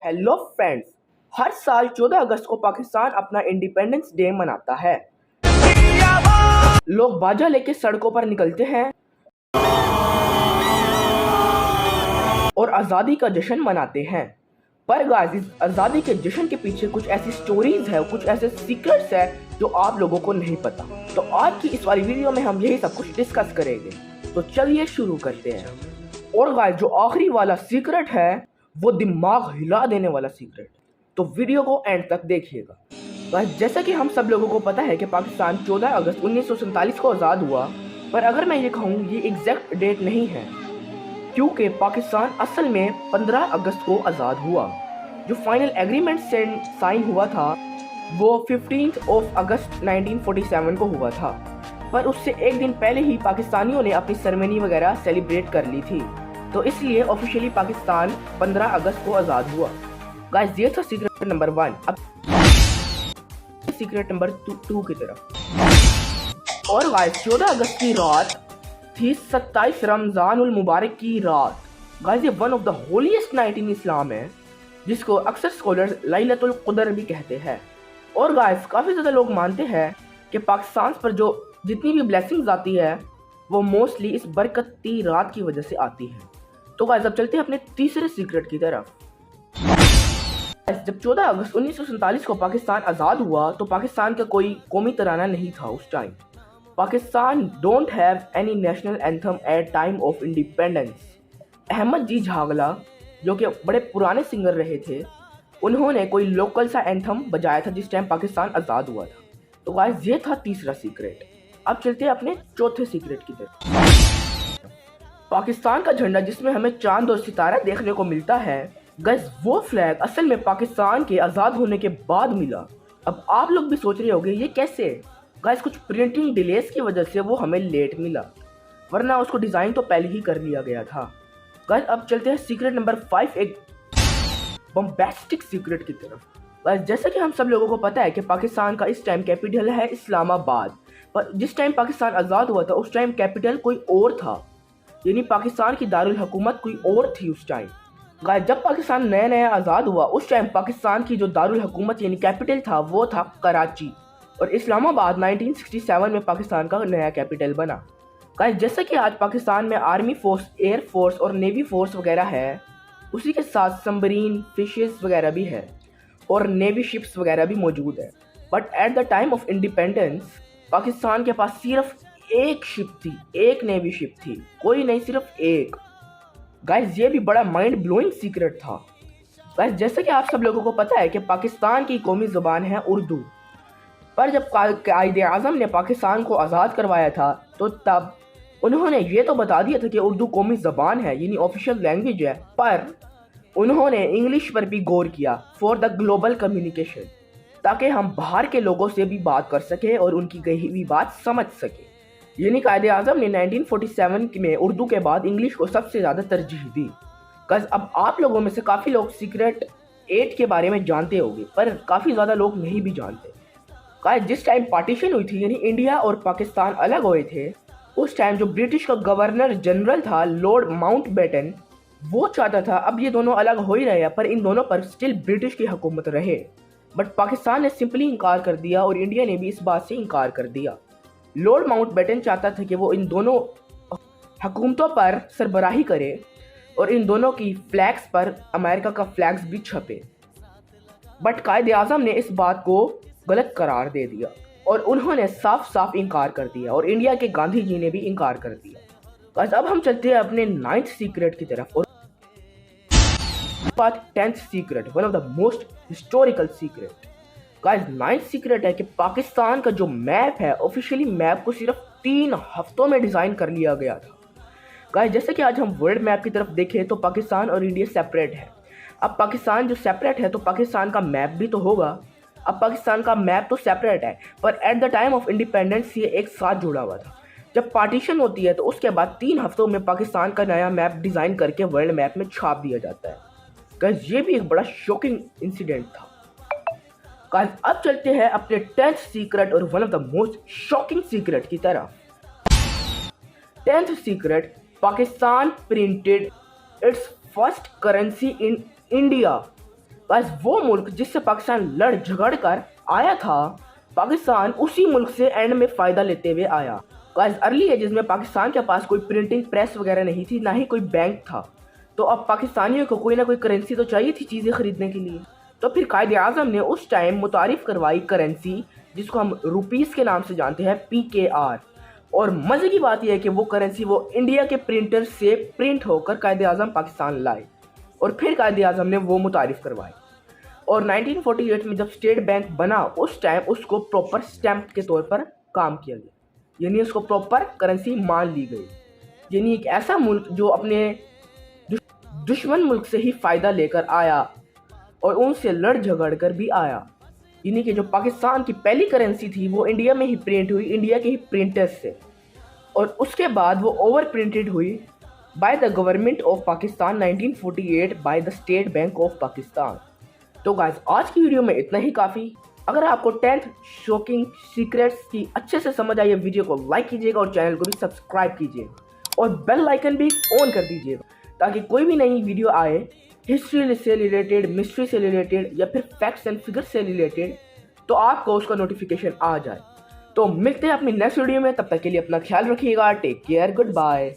Hello friends. हर साल 14 अगस्त को पाकिस्तान अपना इंडिपेंडेंस डे मनाता है। लोग बाजा लेके सड़कों पर निकलते हैं और आज़ादी का जश्न मनाते हैं। पर गाइस, इस आज़ादी के जश्न के पीछे कुछ ऐसी स्टोरीज है, कुछ ऐसे सीक्रेट्स है जो आप लोगों को नहीं पता। तो आज की इस वाली वीडियो में हम यही सब कुछ डिस्कस करेंगे। तो चलिए शुरू करते हैं। और गाइस, जो आखिरी वाला सीक्रेट है वो दिमाग हिला देने वाला सीक्रेट, तो वीडियो को एंड तक देखिएगा। गाइस, जैसा कि हम सब लोगों को पता है कि पाकिस्तान 14 अगस्त 1947 को आज़ाद हुआ, पर अगर मैं ये कहूँ ये एग्जैक्ट डेट नहीं है, क्योंकि पाकिस्तान असल में 15 अगस्त को आज़ाद हुआ। जो फाइनल एग्रीमेंट साइन हुआ था वो 15 अगस्त 1947 को हुआ था, पर उससे एक दिन पहले ही पाकिस्तानियों ने अपनी सेरेमनी वगैरह सेलिब्रेट कर ली थी, तो इसलिए ऑफिशियली पाकिस्तान 15 अगस्त को आज़ाद हुआ। गाइस, ये था सीक्रेट नंबर 1। अब सीक्रेट नंबर 2 की तरफ। और गाइस, 14 अगस्त की रात थी 27 रमजानुल मुबारक की रात। गाइस, ये one of the holiest night in Islam है, जिसको अक्सर स्कॉलर्स लैलतुल क़द्र भी कहते हैं। और गाइस, काफ़ी ज़्यादा लोग मानते हैं कि पाकिस्तान पर जो जितनी भी ब्लेसिंग्स आती है वो मोस्टली इस बरकती रात की वजह से आती है। तो गाइस, अब चलते हैं अपने तीसरे सीक्रेट की तरफ। जब 14 अगस्त 1947 को पाकिस्तान आज़ाद हुआ तो पाकिस्तान का कोई कौमी तराना नहीं था उस time. Pakistan don't have any national anthem at time of independence. Ahmed G Chagla, जो कि बड़े पुराने सिंगर रहे थे, उन्होंने कोई लोकल सा एंथम बजाया था जिस टाइम पाकिस्तान आज़ाद हुआ था। तो गाइस, ये था तीसरा सीक्रेट। अब चलते हैं अपने चौथे सीक्रेट की तरफ। पाकिस्तान का झंडा जिसमें हमें चांद और सितारा देखने को मिलता है, गाइस, वो फ्लैग असल में पाकिस्तान के आज़ाद होने के बाद मिला। अब आप लोग भी सोच रहे होंगे ये कैसे। गाइस, कुछ प्रिंटिंग डिलेस की वजह से वो हमें लेट मिला, वरना उसको डिज़ाइन तो पहले ही कर लिया गया था। गाइस, अब चलते हैं सीक्रेट नंबर 5, एक बम्बैस्टिक सीक्रेट की तरफ। गाइस, जैसा कि हम सब लोगों को पता है कि पाकिस्तान का इस टाइम कैपिटल है इस्लामाबाद, पर जिस टाइम पाकिस्तान आज़ाद हुआ था उस टाइम कैपिटल कोई और था, यानी पाकिस्तान की दारुल हुकूमत कोई और थी उस टाइम। गाइस, जब पाकिस्तान नया नया आज़ाद हुआ उस टाइम पाकिस्तान की जो दारुल हुकूमत यानी कैपिटल था वो था कराची, और इस्लामाबाद 1967 में पाकिस्तान का नया कैपिटल बना। गाइस, जैसा कि आज पाकिस्तान में आर्मी फोर्स, एयर फोर्स और नेवी फोर्स वगैरह है, उसी के साथ सबमरीन, फिशेस वगैरह भी है और नेवी शिप्स वगैरह भी मौजूद है। But at the time of independence Pakistan के पास सिर्फ एक शिप थी, एक नेवी शिप थी, कोई नहीं, सिर्फ एक। गाइस, ये भी बड़ा माइंड ब्लोइंग सीक्रेट था। गाइस, जैसे कि आप सब लोगों को पता है कि पाकिस्तान की कौमी ज़बान है उर्दू, पर जब कायद-ए-आज़म ने पाकिस्तान को आज़ाद करवाया था तो तब उन्होंने ये तो बता दिया था कि उर्दू कौमी ज़बान है यानी ऑफिशियल लैंग्वेज है, पर उन्होंने इंग्लिश पर भी गौर किया फॉर द ग्लोबल कम्युनिकेशन, ताकि हम बाहर के लोगों से भी बात कर सकें और उनकी कही हुई बात समझ सकें। यानी कायद-ए-आज़म ने 1947 में उर्दू के बाद इंग्लिश को सबसे ज़्यादा तरजीह दी। गाइस, अब आप लोगों में से काफ़ी लोग सीक्रेट 8 के बारे में जानते होंगे, पर काफ़ी ज़्यादा लोग नहीं भी जानते। गाइस, जिस टाइम पार्टीशन हुई थी यानी इंडिया और पाकिस्तान अलग हुए थे, उस टाइम जो ब्रिटिश का गवर्नर जनरल था लॉर्ड माउंटबेटन, वो चाहता था अब ये दोनों अलग हो ही रहे हैं पर इन दोनों पर स्टिल ब्रिटिश की हुकूमत रहे। बट पाकिस्तान ने सिंपली इनकार कर दिया और इंडिया ने भी इस बात से इनकार कर दिया। लॉर्ड माउंटबेटन चाहता था कि वो इन दोनों हुकूमतों पर सरबराही करे और इन दोनों की फ्लैग्स पर अमेरिका का फ्लैग्स भी छपे, बट कायद-ए-आज़म ने इस बात को गलत करार दे दिया और उन्होंने साफ साफ इनकार कर दिया, और इंडिया के गांधी जी ने भी इनकार कर दिया। गाइस, अब हम चलते हैं अपने 9th सीक्रेट की तरफ, और 10th secret, one of the most historical secret. Guys, 9th secret है कि पाकिस्तान का जो मैप है, ऑफिशियली मैप को सिर्फ 3 हफ्तों में डिज़ाइन कर लिया गया था। गाइस, जैसे कि आज हम वर्ल्ड मैप की तरफ देखें तो पाकिस्तान और इंडिया सेपरेट है। अब पाकिस्तान जो सेपरेट है तो पाकिस्तान का मैप भी तो होगा। अब पाकिस्तान का मैप तो सेपरेट है, पर at the time of independence ये एक साथ जुड़ा हुआ था। जब पार्टीशन होती है तो उसके बाद 3 हफ्तों में पाकिस्तान का नया मैप डिज़ाइन करके वर्ल्ड मैप में छाप दिया जाता है। गाइस, ये भी एक बड़ा शॉकिंग इंसिडेंट था। गाइस, अब चलते हैं अपने 10th सीक्रेट और one of the most shocking secret की तरफ। 10th secret, Pakistan printed it's first currency in India बस वो मुल्क जिससे पाकिस्तान लड़ झगड़ कर आया था, पाकिस्तान उसी मुल्क से एंड में फ़ायदा लेते हुए आया। गाइस अर्ली एजेस में पाकिस्तान के पास कोई प्रिंटिंग प्रेस वगैरह नहीं थी, ना ही कोई बैंक था। तो अब पाकिस्तानियों को कोई ना कोई करेंसी तो चाहिए थी चीज़ें ख़रीदने के लिए। तो फिर कायदे आज़म ने उस टाइम मुतारिफ़ करवाई करेंसी, जिसको हम रुपीस के नाम से जानते हैं, PKR। और मज़े की बात यह है कि वो करेंसी वो इंडिया के प्रिंटर से प्रिंट होकर कायदे आज़म पाकिस्तान लाए और फिर कायदे आज़म ने वो मुतारिफ़ करवाई। और 1948 में जब स्टेट बैंक बना, उस टाइम उसको प्रॉपर स्टैम्प के तौर पर काम किया गया, यानी उसको प्रॉपर करेंसी मान ली गई। यानी एक ऐसा मुल्क जो अपने दुश्मन मुल्क से ही फ़ायदा लेकर आया और उनसे लड़ झगड़ कर भी आया। यानी कि जो पाकिस्तान की पहली करेंसी थी वो इंडिया में ही प्रिंट हुई, इंडिया के ही प्रिंटर्स से, और उसके बाद वो ओवर प्रिंटेड हुई by the government of Pakistan 1948 by the state bank of Pakistan. तो गाइस आज की वीडियो में इतना ही काफ़ी। अगर आपको 10th शॉकिंग सीक्रेट्स की अच्छे से समझ आई है, वीडियो को लाइक कीजिएगा और चैनल को भी सब्सक्राइब कीजिएगा और बेल आइकन भी ऑन कर दीजिएगा, ताकि कोई भी नई वीडियो आए हिस्ट्री से रिलेटेड, मिस्ट्री से रिलेटेड या फिर फैक्ट्स एंड फिगर्स से रिलेटेड, तो आपको उसका नोटिफिकेशन आ जाए। तो मिलते हैं अपनी नेक्स्ट वीडियो में, तब तक के लिए अपना ख्याल रखिएगा। Take care, good bye.